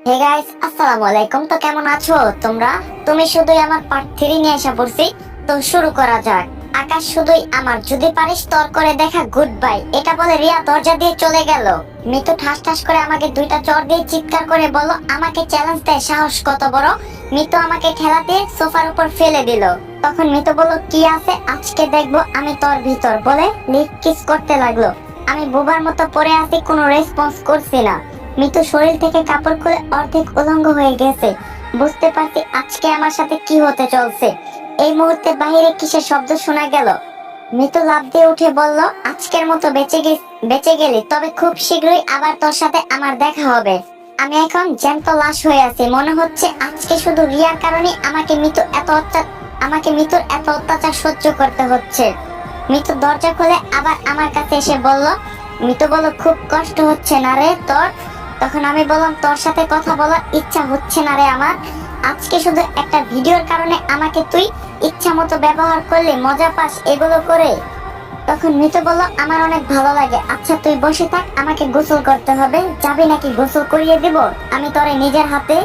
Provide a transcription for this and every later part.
Hey guys, আসসালামু আলাইকুম। তো কেমন আছো তোমরা? তুমি শুধুই আমার পার্ট 3 নিয়ে এসে পড়ছি। তো শুরু করা যাক। আকাশ শুধুই আমার, যদি পারিস তোর করে দেখা গুড বাই, এটা বলে রিয়া দরজা দিয়ে চলে গেল। মিতু ঠাস ঠাস করে আমাকে দুইটা চড় দিয়ে চিৎকার করে বলল, আমাকে চ্যালেঞ্জ দেয়, সাহস কত বড়। মিতু আমাকে ঠেলা দিয়ে সোফার উপর ফেলে দিল। তখন মিতু বলল, কি আছে আজকে দেখবো আমি তোর ভিতর, বলে লিপ কিস করতে লাগলো। আমি বোবার মতো পড়ে আছি, কোনো রেসপন্স করছি না। মিতু শরীর থেকে কাপড় খুলে অর্ধেক উলঙ্গ হয়ে গেছে। বুঝতে পারছি আজকে আমার সাথে কি হতে চলছে। এই মুহূর্তে বাহিরে কিসের শব্দ শোনা গেল। মিতু লাফ দিয়ে উঠে বলল, আজকের মতো বেঁচে গেলি, তবে খুব শীঘ্রই আবার তোর সাথে আমার দেখা হবে। আমি এখন জ্যান্ত লাশ হয়ে আছি। মনে হচ্ছে আজকে শুধু রিয়ার কারণে আমাকে মিতুর এত অত্যাচার সহ্য করতে হচ্ছে। মিতু দরজা খুলে আবার আমার কাছে এসে বলল, মিতু বলল, খুব কষ্ট হচ্ছে না রে তোর? তখন আমি বললাম, তোর সাথে কথা বলার ইচ্ছা হচ্ছে না রে আমার। আজকে শুধু একটা ভিডিওর কারণে আমাকে তুই ইচ্ছা মতো ব্যবহার করলে মজা পাস এগুলো করে? তখন মিতু বলল, আমার অনেক ভালো লাগে। আচ্ছা তুই বসে থাক, আমাকে গোসল করতে হবে। যাবি নাকি গোসল করিয়ে দিব আমি তোরে নিজের হাতে?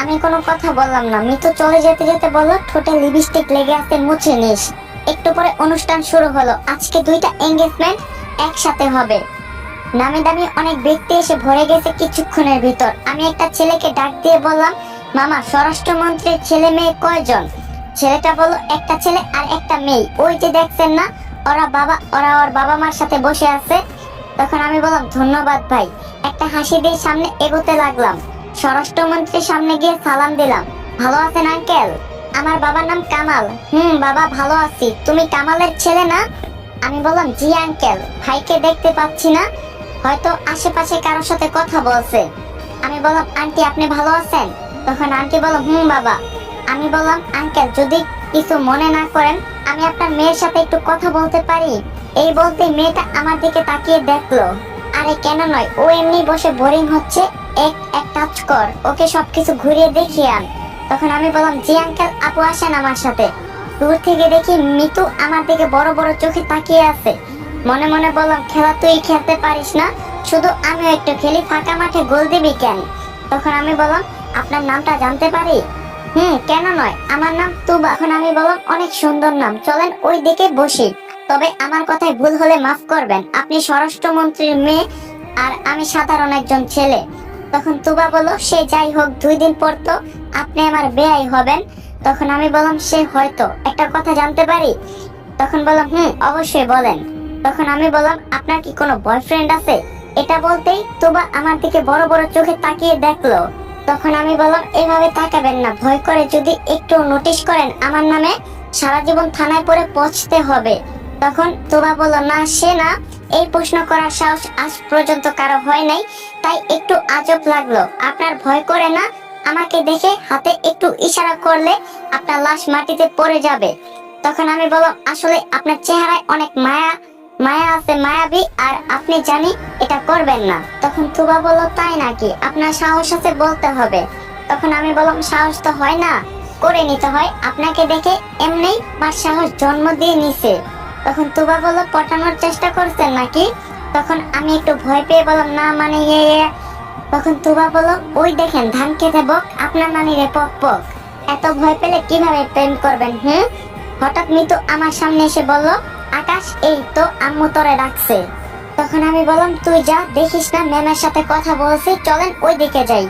আমি কোনো কথা বললাম না। মিতু চলে যেতে যেতে বলল, ঠোঁটে লিপস্টিক লেগে আছে, মুছে নিস। একটু পরে অনুষ্ঠান শুরু হলো। আজকে 2টা এঙ্গেজমেন্ট একসাথে হবে। নামি দামি অনেক ব্যক্তি এসে ভরে গেছে কিছুক্ষণের ভিতর। আমি একটা ছেলেকে ডাক দিয়ে বললাম, মামা, স্বরাষ্ট্রমন্ত্রীর ছেলে মেয়ে কয়জন? ছেলেটা বলল, একটা ছেলে আর একটা মেয়ে। ওই যে দেখছেন না, ওরা ওর বাবা মার সাথে বসে আছে। তখন আমি বললাম, ধন্যবাদ ভাই। একটা হাসি দিয়ে সামনে এগোতে লাগলাম। স্বরাষ্ট্রমন্ত্রীর সামনে গিয়ে সালাম দিলাম। ভালো আছেন আঙ্কেল? আমার বাবার নাম কামাল। বাবা ভালো আছি। তুমি কামালের ছেলে না? আমি বললাম, জি আঙ্কেল। ভাইকে দেখতে পাচ্ছি না, হয়তো আশেপাশে কারোর সাথে কথা বলছে। আমি বললাম, আন্টি আপনি ভালো আছেন? তখন আন্টি বলল, বাবা। আমি বললাম, আঙ্কেল যদি কিছু মনে না করেন, আমি আপনার মেয়ের সাথে একটু কথা বলতে পারি? এই বলতে মেয়েটা আমার দিকে তাকিয়ে দেখলো। আরে কেন নয়, ও এমনি বসে বোরিং হচ্ছে, এক টাচ কর, ওকে সবকিছু ঘুরিয়ে দেখিয়ে আন। তখন আমি বললাম, জি আঙ্কেল, আপু আসেন আমার সাথে। দূর থেকে দেখি মিতু আমার দিকে বড় বড় চোখে তাকিয়ে আছে। মনে মনে বললাম, খেলা তুই খেলতে পারিস না, শুধু আমিও একটু খেলি, ফাঁকা মাঠে গোল দিবি কেন? তখন আমি বললাম, আপনার নামটা জানতে পারি? কেন নয়, আমার নাম তুবা। এখন আমি বললাম, অনেক সুন্দর নাম, চলেন ওই দিকে বসি। তবে আমার কথায় ভুল হলে মাফ করবেন, আপনি স্বরাষ্ট্রমন্ত্রীর মেয়ে আর আমি সাধারণ একজন ছেলে। তখন তুবা বলল, সে যাই হোক, 2 দিন পর তো আপনি আমার বেয়াই হবেন। তখন আমি বললাম, সে হয়তো, একটা কথা জানতে পারি? তখন বললাম, অবশ্যই বলেন। তখন আমি বললাম, আপনার কি কোনো বয়ফ্রেন্ড আছে? এটা বলতেই তুবা আমার দিকে বড় বড় চোখে তাকিয়ে দেখলো। তখন আমি বললাম, এভাবে তাকাবেন না, ভয় করে যদি একটু নোটিশ করেন আমার নামে সারা জীবন থানায় পড়ে পৌঁছতে হবে। তখন তুবা বলল, না সে না, এই প্রশ্ন করার সাহস আজ পর্যন্ত কারো হয় নাই, তাই একটু আজব লাগলো। আপনার ভয় করে না? আমাকে দেখে হাতে একটু ইশারা করলে আপনার লাশ মাটিতে পড়ে যাবে। তখন আমি বললাম, আসলে আপনার চেহারায় অনেক মায়া আছে, মায়াবী, আর আপনি জানি এটা করবেন না। তখন তুবা বলল, তাই নাকি? আপনার সাহস আছে বলতে হবে। তখন আমি বললাম, সাহস তো হয় না, করে নিতে হয়। আপনাকে দেখে এমনি আমার সাহস জন্ম দিয়ে নিছে। তখন তুবা বলল, পটানোর চেষ্টা করছেন নাকি? তখন আমি একটু ভয় পেয়ে বললাম, না মানে তখন তুবা বলল, ওই দেখেন ধান খেতে বক, আপনার নানিরে পক পক। এত ভয় পেলে কিভাবে প্রেম করবেন? হঠাৎ মিতু আমার সামনে এসে বলল, আকাশ, এই তো আম্মু তোরে ডাকছে। তখন আমি বললাম, তুই যা, দেখিস না ম্যামের সাথে কথা বলছি, চলেন ওই দিকে যাই।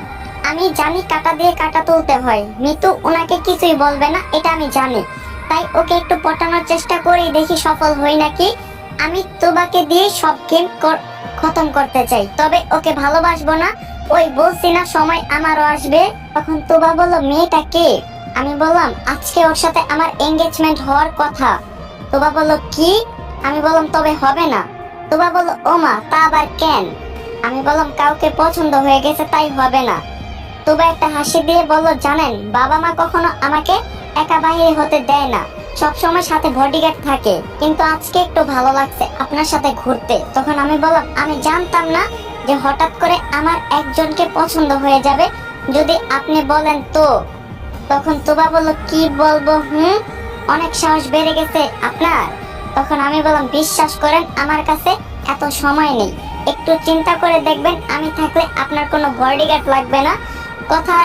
আমি জানি কাটা দিয়ে কাটা তুলতে হয়, মিতু ওনাকে কিছুই বলবে না, এটা আমি জানি। তাই ওকে একটু পটানোর চেষ্টা করি, দেখি সফল হই নাকি। আমি তুবাকে দিয়ে সব গেম খতম করতে চাই, তবে ওকে ভালোবাসবো না। ওই বলছি না, সময় আমারও আসবে। তখন তুবা বলল, মেয়েটা কে? আমি বললাম, আজকে ওর সাথে আমার এঙ্গেজমেন্ট হওয়ার কথা। তুবা বলল, কি? আমি বললাম, তবে হবে না। তুবা বলল, ও মা, তা আবার কেন? আমি বললাম, কাউকে পছন্দ হয়ে গেছে তাই হবে না। তুবা একটা হাসি দিয়ে বলল, জানেন বাবা মা কখনো আমাকে একা বাহিরে হতে দেয় না, সবসময় সাথে বডিগার্ড থাকে, কিন্তু আজকে একটু ভালো লাগছে আপনার সাথে ঘুরতে। তখন আমি বললাম, আমি জানতাম না যে হঠাৎ করে আমার একজনকে পছন্দ হয়ে যাবে, যদি আপনি বলেন তো। তখন তুবা বলল, কি বলবো? অনেক সাহস বেড়ে গেছে আপনার। তখন আমি বললাম, বিশ্বাস করেন আমার কাছে এত সময় নেই, একটু চিন্তা করে দেখবেন, আমি থাকলে আপনার কোনো বডিগার্ড লাগবে না। কথা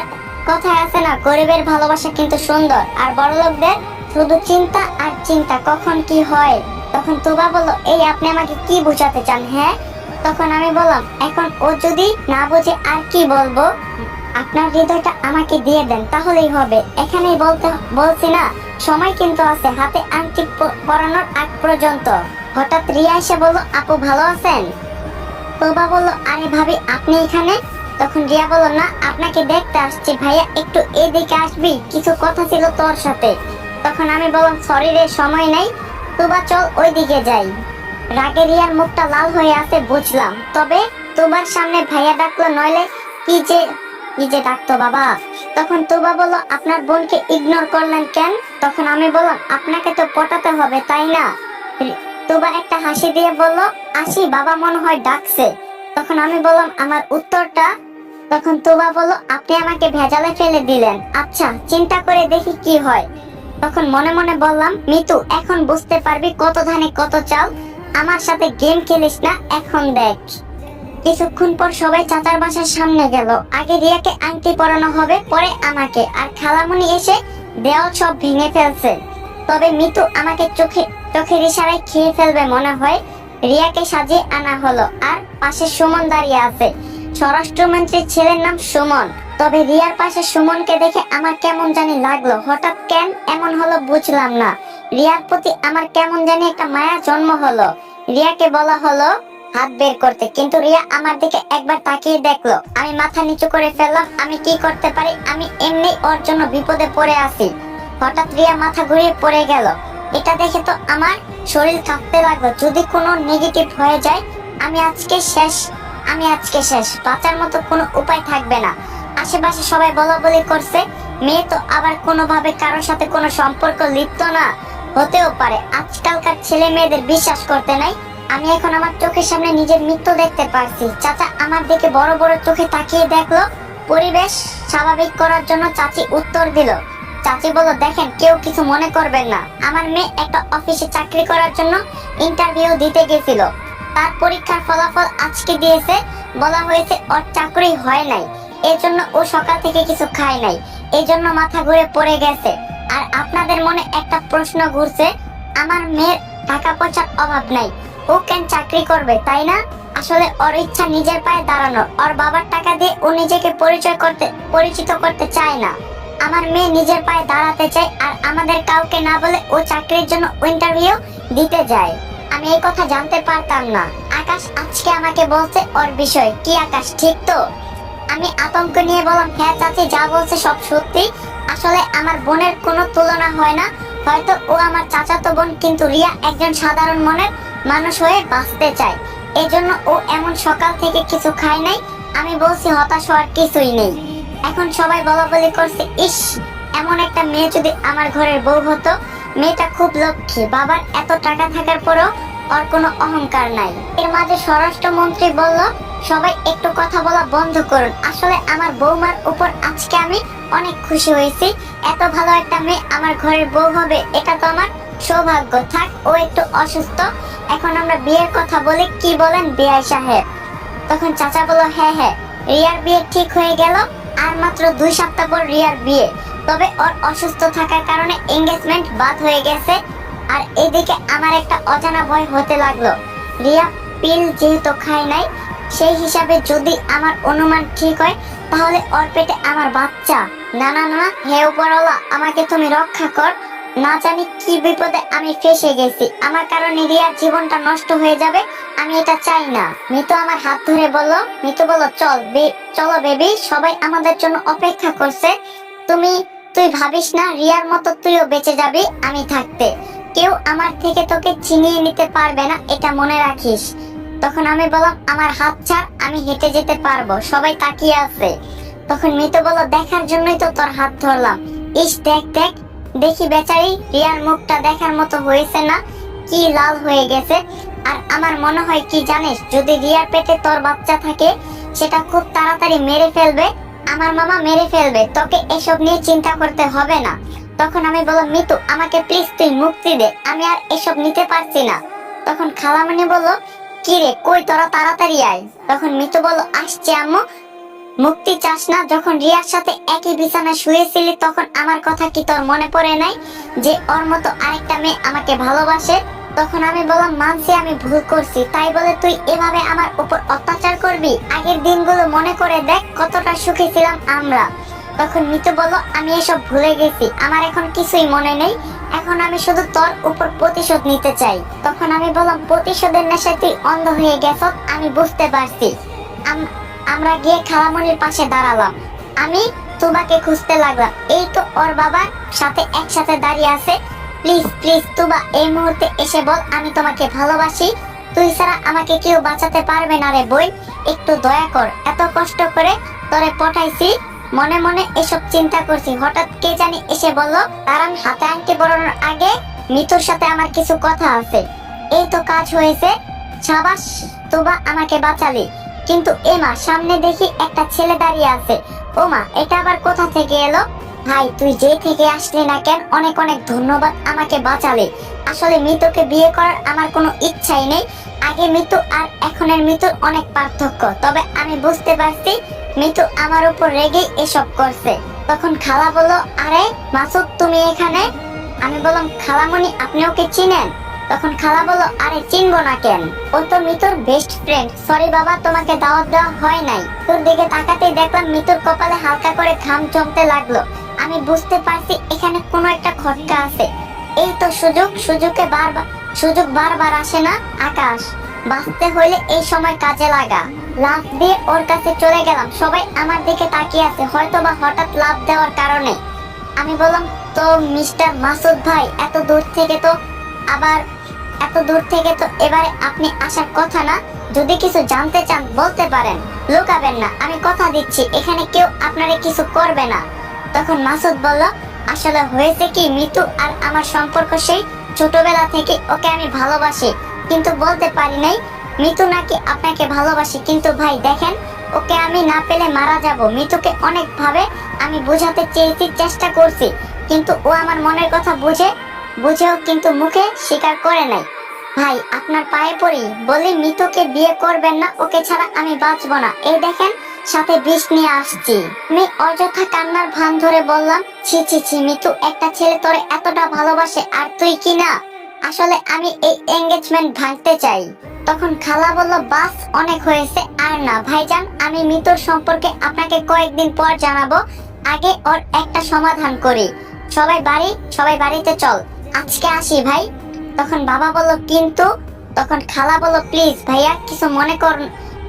কথায় আছে না, গরিবের ভালোবাসা কিন্তু সুন্দর, আর বড়লোকদের শুধু চিন্তা আর চিন্তা, কখন কি হয়। তখন তুবা বলল, এই আপনি আমাকে কি বোঝাতে চান? হ্যাঁ। তখন আমি বললাম, এখন ও যদি না বোঝে আর কি বলবো, আপনার হৃদয়টা আমাকে দিয়ে দেন, তাহলেই হবে। এখানেই বলছি না, সময় কিন্তু আছে, হাতে আংটি পরানোর আগ পর্যন্ত। হঠাৎ রিয়া এসে বলল, আপু ভালো আছেন? তোবা বলল, আরে ভাবি আপনি এখানে? তখন রিয়া বলল, না আপনাকে দেখতে আসছি। ভাইয়া একটু এদিকে আসবি, কিছু কথা ছিল তোর সাথে। তখন আমি বললাম, সরি রে, সময় নেই। তোবা চল ওইদিকে যাই। রাগে রিয়ার মুখটা লাল হয়ে আছে বুঝলাম, তবে তোবার সামনে ভাইয়া ডাকলো, নইলে কি যে ডাকতো বাবা। তখন তোবা বলল, আপনার বোনকে ইগনোর করলেন কেন? তখন আমি বললাম, আপনাকে তো পটাতে হবে তাই না? তোবা একটা হাসি দিয়ে বলল, আসি, বাবা মনে হয় ডাকছে। তখন আমি বললাম, আমার উত্তরটা? তখন তোবা বলল, আপনি আমাকে ভেজালে ফেলে দিলেন। আচ্ছা, চিন্তা করে দেখি কি হয়। তখন মনে মনে বললাম, মিতু এখন বুঝতে পারবি কত ধানে কত চাল। আমার সাথে গেম খেলিস না, এখন দেখ। কিছুক্ষণ পর সবাই চাচার বাসার সামনে গেল। আগে রিয়াকে আংটি পরানো হবে, পরে আমাকে, আর খালামুনি এসে দেওয়াল সব ভেঙে ফেলছে। তবে মিতু আমাকে চোখের ইশারায় খেয়ে ফেলবে মনে হয়। রিয়াকে সাজিয়ে আনা হলো, আর পাশে সুমন দাঁড়িয়ে আছে। স্বরাষ্ট্রমন্ত্রীর ছেলের নাম সুমন। তবে রিয়ার পাশে সুমনকে দেখে আমার কেমন জানি লাগলো। হঠাৎ কেন এমন হলো বুঝলাম না। রিয়ার প্রতি আমার কেমন জানি একটা মায়া জন্ম হলো। রিয়াকে বলা হলো হাত বের করতে, কিন্তু রিয়া আমার দিকে একবার তাকিয়ে দেখলো। আমি মাথা নিচু করে ফেললাম। আমি কি করতে পারি? আমি এমনি ওর জন্য বিপদে পড়ে আছি। হঠাৎ রিয়া মাথা ঘুরিয়ে পড়ে গেল। এটা দেখে তো আমার শরীর কাঁপতে লাগলো। যদি কোনো নেগেটিভ হয়ে যায়, আমি আজকে শেষ। বাঁচার মতো কোনো উপায় থাকবে না। আশেপাশে সবাই বলাবলি করছে, মেয়ে তো আবার কোনোভাবে কারোর সাথে কোনো সম্পর্ক লিপ্ত না। হতেও পারে, আজকালকার ছেলে মেয়েদের বিশ্বাস করতে নাই। আমি এখন আমার চোখের সামনে নিজের মৃত্যু দেখতে পারছি। চাচা আমার দিকে বড় বড় চোখে তাকিয়ে দেখলো। পরিবেশ স্বাভাবিক করার জন্য চাচি উত্তর দিল। চাচি বলল, দেখেন, কেউ কিছু মনে করবেন না। আমার মেয়ে একটা অফিসে চাকরি করার জন্য ইন্টারভিউ দিতে গেছিল। তার পরীক্ষার ফলাফল আজকে দিয়েছে। বলা হয়েছে ওর চাকরি হয় নাই, এজন্য ও সকাল থেকে কিছু খায় নাই, এজন্য মাথা ঘুরে পড়ে গেছে। আর আপনাদের মনে একটা প্রশ্ন ঘুরছে, আমার মেয়ের টাকা পয়সার অভাব নাই, ও কেন চাকরি করবে, তাই না? আসলে ওর ইচ্ছা নিজের পায়ে দাঁড়ানোর। ওর বাবার টাকা দিয়ে ও নিজেকে পরিচিত করতে চায় না। আমার মেয়ে নিজের পায়ে দাঁড়াতে চায়, আর আমাদের কাউকে না বলে ও চাকরির জন্য ইন্টারভিউ দিতে যায়। আমি এই কথা জানতে পারতাম না। আকাশ আজকে আমাকে বলছে ওর বিষয়। কি আকাশ, ঠিক তো? আমি আতঙ্ক নিয়ে বললাম, হ্যাঁ চাচি, যা বলছে সব সত্যি। আসলে আমার বোনের কোনো তুলনা হয় না। হয়তো ও আমার চাচাতো বোন, কিন্তু রিয়া একজন সাধারণ মনের মানুষ হয়ে বাঁচতে চায়। এজন্য ও এমন সকাল থেকে কিছু খায় নাই। আমি বলছি হতাশ হওয়ার কিছুই নেই। এখন সবাই বলাবলি করছে, ইস, এমন একটা মেয়ে যদি আমার ঘরের বউ হতো। মেয়েটা খুব লক্ষ্মী, বাবার এত টাকা থাকার পরেও ওর কোনো অহংকার নাই। এর মাঝে স্বরাষ্ট্রমন্ত্রী বলল, সবাই একটু কথা বলা বন্ধ করুন। আসলে আমার বৌমার উপর আজকে আমি অনেক খুশি হয়েছি। এত ভালো একটা মেয়ে আমার ঘরের বউ হবে, এটা তো আমার সৌভাগ্য। থাক, ও একটু অসুস্থ, এখন আমরা বিয়ের কথা বলি। কি বলেন বিআই সাহেব? তখন চাচা বলল, হ্যাঁ, রিয়ার বিয়ে ঠিক হয়ে গেল। আর মাত্র 2 সপ্তাহ পর রিয়ার বিয়ে। তবে ওর অসুস্থ থাকার কারণে এঙ্গেজমেন্ট বাদ হয়ে গেছে। আর এদিকে আমার একটা অজানা ভয় হতে লাগলো। রিয়া পিল যেহেতু খায় নাই, সেই হিসাবে যদি আমার অনুমান ঠিক হয়, তাহলে ওর পেটে আমার বাচ্চা। না, হে উপরওয়ালা, আমাকে তুমি রক্ষা কর। না জানি কি বিপদে আমি ফেসে গেছি। আমার কারণে রিয়ার জীবনটা নষ্ট হয়ে যাবে, আমি এটা চাই না। মিতু আমার হাত ধরে বলল, চলো বেবি, সবাই আমাদের জন্য অপেক্ষা করছে। তুই ভাবিস না, রিয়ার মতো তুইও বেঁচে যাবি আমি থাকতে। কেউ আমার থেকে তোকে ছিনিয়ে নিতে পারবে না, এটা মনে রাখিস। তখন আমি বললাম, আমার হাত ছাড়, আমি হেঁটে যেতে পারবো। সবাই তাকিয়ে আছে। তখন মিতু বলল, দেখার জন্যই তো তোর হাত ধরলাম। ইস, দেখি বেচারি রিয়ার মুখটা দেখার মতো হয়েছে না, কি লাল হয়ে গেছে। আর আমার মনে হয় কি জানিস, যদি রিয়ার পেটে তোর বাচ্চা থাকে, সেটা খুব তাড়াতাড়ি মেরে ফেলবে। আমার মামা মেরে ফেলবে, তোকে এসব নিয়ে চিন্তা করতে হবে না। তখন আমি বললাম, মিতু আমাকে প্লিজ তুই মুক্তি দে, আমি আর এসব নিতে পারছি না। তখন খালামণি বলল, কি রে, কই তোরা, তাড়াতাড়ি আয়। তখন মিতু বলল, আসছে আম্মু। মুক্তি চাস না? যখন রিয়ার সাথে একই বিছানায় শুয়েছিলি তখন আমার কথা কি তোর মনে পড়ে নাই যে ওর মতো আরেকটা মেয়ে আমাকে ভালোবাসে? তখন আমি বললাম মানছি আমি ভুল করছি, তাই বলে তুই এভাবে আমার উপর অত্যাচার করবি? আগের দিনগুলো মনে করে দেখ কতটা সুখী ছিলাম আমরা। তখন মিতু বলল আমি এসব ভুলে গেছি, আমার এখন কিছুই মনে নেই, এখন আমি শুধু তোর উপর প্রতিশোধ নিতে চাই। তখন আমি বললাম প্রতিশোধের নেশায় তুই অন্ধ হয়ে গেছ, আমি বুঝতে পারছি। আমরা গিয়ে খালামণির পাশে দাঁড়ালাম, আমি তুবাকে খুঁজতে লাগলাম। এই তো ওর বাবার সাথে একসাথে দাঁড়িয়ে আছে। প্লিজ প্লিজ তুবা এই মুহূর্তে এসে বল আমি তোমাকে ভালোবাসি, তুই ছাড়া আমাকে কেউ বাঁচাতে পারবে না রে বোন, একটু দয়া কর। এত কষ্ট করে তোরে পটাইছি, মনে মনে এসব চিন্তা করছি, হঠাৎ কে জানি এসে বলল তারান হাতে আংটি পরানোর আগে মিতুর সাথে আমার কিছু কথা আছে। এই তো কাজ হয়েছে, সাবাস তুবা আমাকে বাঁচালি। কিন্তু এমা সামনে দেখি একটা ছেলে দাঁড়িয়ে আছে, ও মা এটা আবার কোথা থেকে এলো? ভাই তুই যে থেকে আসলি না কেন, অনেক অনেক ধন্যবাদ, আমাকে বাঁচালে। আসলে মিতুকে বিয়ে করার আমার কোনো ইচ্ছাই নেই, আগে মিতু আর এখনের মিতুর অনেক পার্থক্য, তবে আমি বুঝতে পারছি মিতু আমার উপর রেগে এসব করছে। তখন খালা বলল আরে মাসুদ তুমি এখানে? আমি বললাম খালামণি আপনি ওকে চিনেন? তখন খালা বলল আরে চিনবো না কেন, ও তো মিতুর বেস্ট ফ্রেন্ড। সরি বাবা তোমাকে দাওয়াত দেওয়া হয় নাই। তোর দিকে তাকাতেই দেখলাম মিতুর কপালে হালকা করে ঘাম জমতে লাগলো। আমি বুঝতে পারছি এখানে কোনো একটা খটকা আছে। এই তো সুযোগ বারবার আসে না আকাশ, বাঁচতে হইলে এই সময় কাজে লাগা। লাফ দিয়ে ওর কাছে চলে গেলাম, সবাই আমার দিকে তাকিয়ে আছে, হয়তো বা হঠাৎ লাফ দেওয়ার কারণে। আমি বললাম তো মিস্টার মাসুদ ভাই এত দূর থেকে তো এবারে আপনি আসার কথা না, যদি কিছু জানতে চান বলতে পারেন, লুকাবেন না, আমি কথা দিচ্ছি এখানে কেউ আপনারে কিছু করবে না। তখন মাসুদ বলল আসলে হয়েছে কি মিতু আর আমার সম্পর্ক সেই ছোটবেলা থেকে, ওকে আমি ভালোবাসি কিন্তু বলতে পারি নাই মিতু নাকি আপনাকে ভালোবাসি। কিন্তু ভাই দেখেন ওকে আমি না পেলে মারা যাব। মিতুকে অনেক ভাবে আমি বোঝাতে চেয়েছি, চেষ্টা করছি, কিন্তু ও আমার মনের কথা বুঝেও কিন্তু মুখে স্বীকার করে নাই। ভাই আপনার পায়ে পড়ি, বলি মিতুকে বিয়ে করবেন না, ওকে ছাড়া আমি বাঁচবো না। এই দেখেন সাথে বিষ নিয়ে আসছি। আমি অযথা কান্নার ভান ধরে বললাম ছি ছি ছি মিতু, একটা ছেলে তোরে এতটা ভালোবাসে আর তুই কি না? আসলে আমি এই এঙ্গেজমেন্ট ভাঙতে চাই। তখন খালা বলল বাস অনেক হয়েছে, আর না ভাইজান, আমি মিতুর সম্পর্কে আপনাকে কয়েকদিন পর জানাবো, আগে ওর একটা সমাধান করি। সবাই বাড়িতে চল, আজকে আসি ভাই। তখন বাবা বলল কিন্তু, তখন খালা বলল প্লিজ ভাইয়া কিছু মনে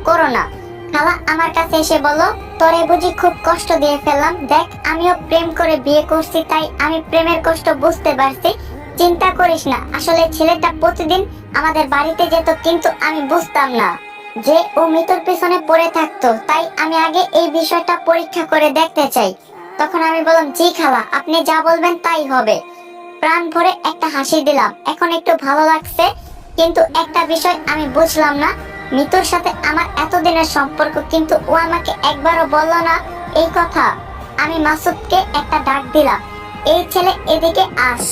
করো না। খালা আমার কাছে এসে বলল তোরে বুঝি খুব কষ্ট দিয়ে ফেললাম, দেখ আমিও প্রেম করে বিয়ে করছি, তাই আমি প্রেমের কষ্ট বুঝতে পারছি, চিন্তা করিস না। আসলে ছেলেটা প্রতিদিন আমাদের বাড়িতে যেত, কিন্তু আমি বুঝতাম না যে ও মৃত্যুর পেছনে পড়ে থাকতো, তাই আমি আগে এই বিষয়টা পরীক্ষা করে দেখতে চাই। তখন আমি বললাম জি খালা, আপনি যা বলবেন তাই হবে। প্রাণ ভরে একটা হাসি দিলাম, এখন একটু ভালো লাগছে। কিন্তু একটা বিষয় আমি বুঝলাম না, মিতুর সাথে আমার এতদিনের সম্পর্ক, কিন্তু ও আমাকে একবারও বলল না এই কথা। আমি মাসুদকে একটা ডাক দিলাম, এই ছেলে এদিকে আস।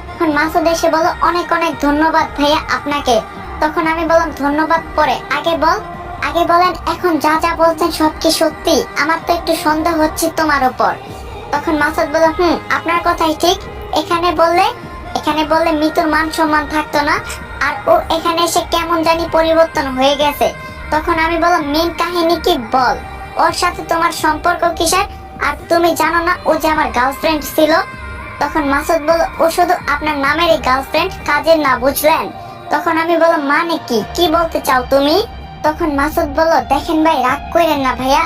তখন মাসুদ এসে বলল অনেক অনেক ধন্যবাদ ভাইয়া আপনাকে। তখন আমি বললাম ধন্যবাদ পরে, আগে বলেন এখন যা যা বলছেন সব কি সত্যি? আমার তো একটু সন্দেহ হচ্ছে তোমার উপর। তখন মাসুদ বলল আপনার কথাই ঠিক, এখানে বললে মিতুর মান সম্মান থাকতো না, আর ও এখানে এসে কেমন জানি পরিবর্তন হয়ে গেছে। তখন আমি বললাম মেন কাহিনী কি বল, ওর সাথে তোমার সম্পর্ক কিসের? আর তুমি জানো না ও যে আমার গার্লফ্রেন্ড ছিল? তখন মাসুদ বলল ও শুধু আপনার নামেরই গার্লফ্রেন্ড, কাজের না, বুঝলেন? তখন আমি বললাম মানে কি বলতে চাও তুমি? তখন মাসুদ বলল দেখেন ভাই রাগ করেন না ভাইয়া,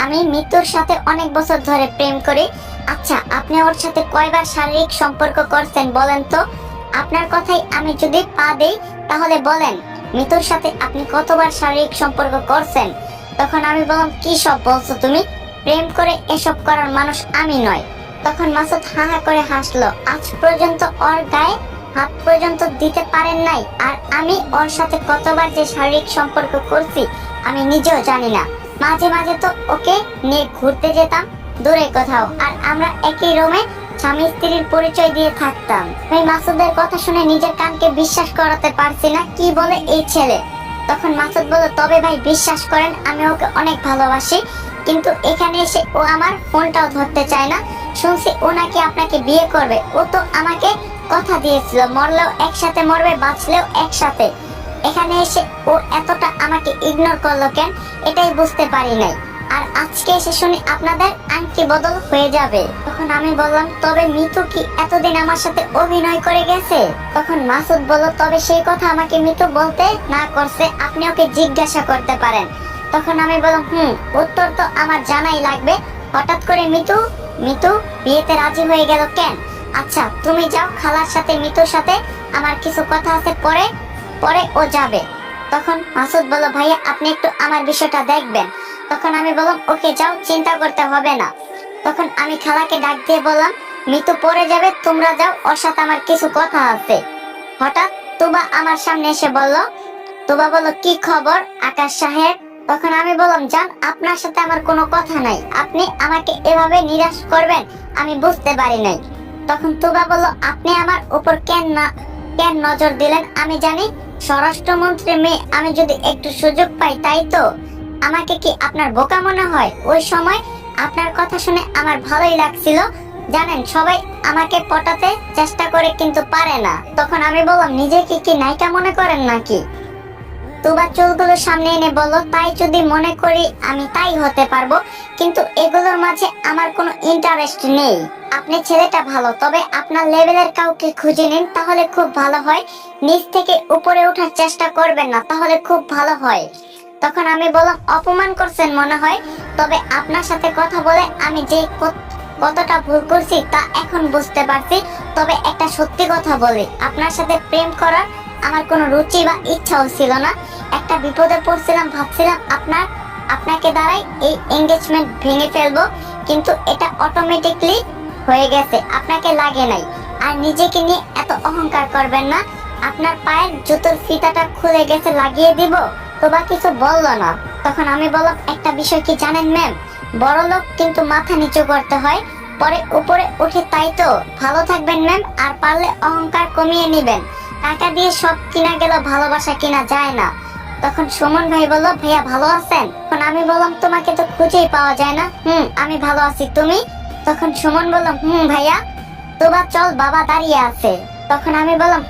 আমি মিতুর সাথে অনেক বছর ধরে প্রেম করি। আচ্ছা আপনি ওর সাথে কয়বার শারীরিক সম্পর্ক করছেন বলেন তো? আপনার কথাই আমি যদি পা দেই তাহলে বলেন মিতুর সাথে আপনি কতবার শারীরিক সম্পর্ক করছেন? তখন আমি বললাম কি সব বলছো তুমি, প্রেম করে এসব করার মানুষ আমি নয়। তখন মাসুদ হা হা করে হাসলো, আজ পর্যন্ত ওর গায়ে হাত পর্যন্ত দিতে পারেন নাই, আর আমি ওর সাথে কতবার যে শারীরিক সম্পর্ক করছি আমি নিজেও জানি না। মাঝে মাঝে তো ওকে নিয়ে ঘুরতে যেতাম দূরে কোথাও, আর আমরা একই রুমে স্বামী স্ত্রীর পরিচয় দিয়ে থাকতাম। আমি মাসুদের কথা শুনে নিজের কানকে বিশ্বাস করাতে পারছি না, কি বলে এই ছেলে। তখন মাসুদ বলল তবে ভাই বিশ্বাস করেন আমি ওকে অনেক ভালোবাসি, কিন্তু এখানে এসে ও আমার ফোনটাও ধরতে চায় না। শুনছি ও নাকি আপনাকে বিয়ে করবে। ও তো আমাকে কথা দিয়েছিল, মরলেও একসাথে মরবে, বাঁচলেও একসাথে। এখানে এসে ও এতটা আমাকে ইগনোর করলো কেন, এটাই বুঝতে পারি নাই। আর আজকে এসে শুনি আপনাদের আংটি বদল হয়ে যাবে। তখন আমি বললাম, তবে মিতু কি এতদিন আমার সাথে অভিনয় করে গেছে? তখন মাসুদ বলল, তবে সেই কথা আমাকে মিতু বলতে না করছে, আপনি ওকে জিজ্ঞাসা করতে পারেন। তখন আমি বললাম, উত্তর তো আমার জানাই লাগবে। হঠাৎ করে মিতু মিতু বিয়েতে রাজি হয়ে গেল কেন? আচ্ছা তুমি যাও খালার সাথে, মিতুর সাথে আমার কিছু কথা আছে, পরে পরে ও যাবে। তখন মাসুদ বলল, ভাইয়া আপনি একটু আমার বিষয়টা দেখবেন। তখন আমি বললাম, ওকে যাও, চিন্তা করতে হবে না। তখন আমি খালাকে ডাক দিয়ে বললাম, মিতু পরে যাবে, তোমরা যাও, ওর সাথে আমার কিছু কথা আছে। হঠাৎ তুবা আমার সামনে এসে বলল, তুবা বলল, কি খবর আকাশ সাহেব? তখন আমি বললাম, জান আপনার সাথে আমার কোনো কথা নাই, আপনি আমাকে এভাবে নিরাশ করবেন আমি বুঝতে পারি নাই। তখন তুবা বলল, আপনি আমার উপর কেন নজর দিলেন? আমি জানি স্বরাষ্ট্রমন্ত্রী মেয়ে, আমি যদি একটু সুযোগ পাই তাই তো। আমাকে কি আপনার বোকা মনে হয়? ওই সময় আপনার কথা শুনে আমার ভালোই লাগছিল। জানেন সবাই আমাকে পটাতে চেষ্টা করে কিন্তু পারে না। তখন আমি বললাম, নিজেকে কি নায়িকা মনে করেন নাকি? তুবা চুলগুলো সামনে এনে বলল, তাই যদি মনে করি আমি তাই হতে পারবো, কিন্তু এগুলোর মাঝে আমার কোনো ইন্টারেস্ট নেই। আপনি ছেলেটা ভালো, তবে আপনার লেভেলের কাউকে খুঁজে নিন, তাহলে খুব ভালো হয়। নিচ থেকে উপরে ওঠার চেষ্টা করবেন না, তাহলে খুব ভালো হয়। তখন আমি বললাম, অপমান করছেন মনে হয়, তবে আপনার সাথে কথা বলে আমি যে কতটা ভুল করছি তা এখন বুঝতে পারছি। তবে একটা সত্যি কথা বলি, আপনার সাথে প্রেম করার আমার কোনো রুচি বা ইচ্ছাও ছিল না। একটা বিপদে পড়ছিলাম, ভাবছিলাম আপনাকে দ্বারাই এই এঙ্গেজমেন্ট ভেঙে ফেলবো, কিন্তু এটা অটোমেটিকলি হয়ে গেছে, আপনাকে লাগে নাই। আর নিজেকে নিয়ে এত অহংকার করবেন না। আপনার পায়ের জুতোর ফিতাটা খুলে গেছে, লাগিয়ে দিব। তোবা কিছু বললো না। তখন আমি বললাম, একটা বিষয় কি জানেন ম্যাম, বড় লোক কিন্তু মাথা নিচু করতে হয়, পরে উপরে উঠে, তাই তো। ভালো থাকবেন ম্যাম, আর পারলে অহংকার কমিয়ে নিবেন। টাকা দিয়ে সব কিনা গেল, ভালোবাসা কিনা যায় না। তখন সুমন ভাই বলল, ভাইয়া ভালো আছেন? তখন আমি বললাম, তোমাকে তো খুঁজেই পাওয়া যায় না। আমি ভালো আছি, তুমি? তখন সুমন বলল, ভাইয়া। তোবা চল, বাবা দাঁড়িয়ে আছে। তখন আমি বললাম,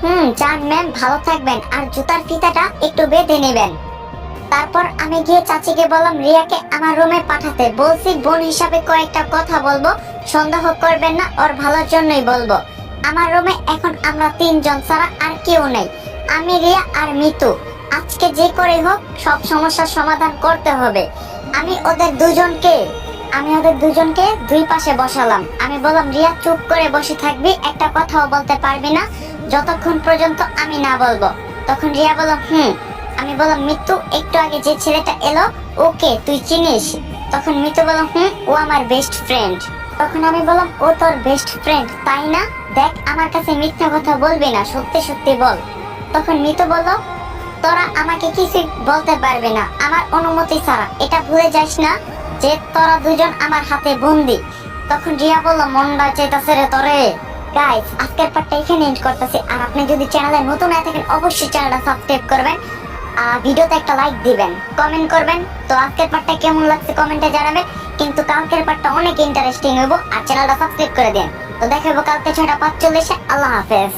যান ম্যাম, ভালো থাকবেন, আর জুতার ফিতাটা একটু বেঁধে নেবেন। তারপর আমি গিয়ে চাচিকে বললাম, রিয়াকে আমার রুমে পাঠাতে বলছি, বোন হিসাবে কয়েকটা কথা বলবো, সন্দেহ করবেন না, ওর ভালোর জন্যই বলবো। আমার রুমে এখন আমরা 3 জন ছাড়া আর কেউ নেই, আমি, রিয়া আর মিতু। আজকে যে করে হোক সব সমস্যার সমাধান করতে হবে। আমি ওদের দুজনকে দুই পাশে বসালাম। আমি বললাম, রিয়া চুপ করে বসে থাকবি, একটা কথাও বলতে পারবি না যতক্ষণ পর্যন্ত আমি না বলবো। তখন রিয়া বলল, আমি বললাম, মিতু একটু আগে যে ছেলেটা এলো, ওকে তুই চিনিস? তখন মিতু বলল, ও আমার বেস্ট ফ্রেন্ড। তখন আমি বললাম, ও তোর বেস্ট ফ্রেন্ড তাই না? দেখ, আমার কাছে মিথ্যা কথা বলবি না, সত্যি সত্যি বল। তখন মিতু বলল, তোরা আমাকে কিছু বলতে পারবে না আমার অনুমতি ছাড়া, এটা ভুলে যাস না যে তোরা দুজন আমার হাতে বন্দি। তখন রিয়া বলল, মনটা চাইতাছে রে তোরে। গাইস, আজকের পার্টটা এখানে এন্ড করতেছি। আর আপনি যদি চ্যানেলে নতুন হয়ে থাকেন, অবশ্যই চ্যানেলটা সাবস্ক্রাইব করবেন, ভিডিওতে একটা লাইক দিবেন, কমেন্ট করবেন। তো আজকের পার্টটা কেমন লাগছে কমেন্টে জানাবেন, কিন্তু কালকের পার্টটা অনেক ইন্টারেস্টিং হইব। আর চ্যানেলটা সাবস্ক্রাইব করে দেন। তো দেখা হবে কালকে 6টা 45-এ। আল্লাহ হাফেজ।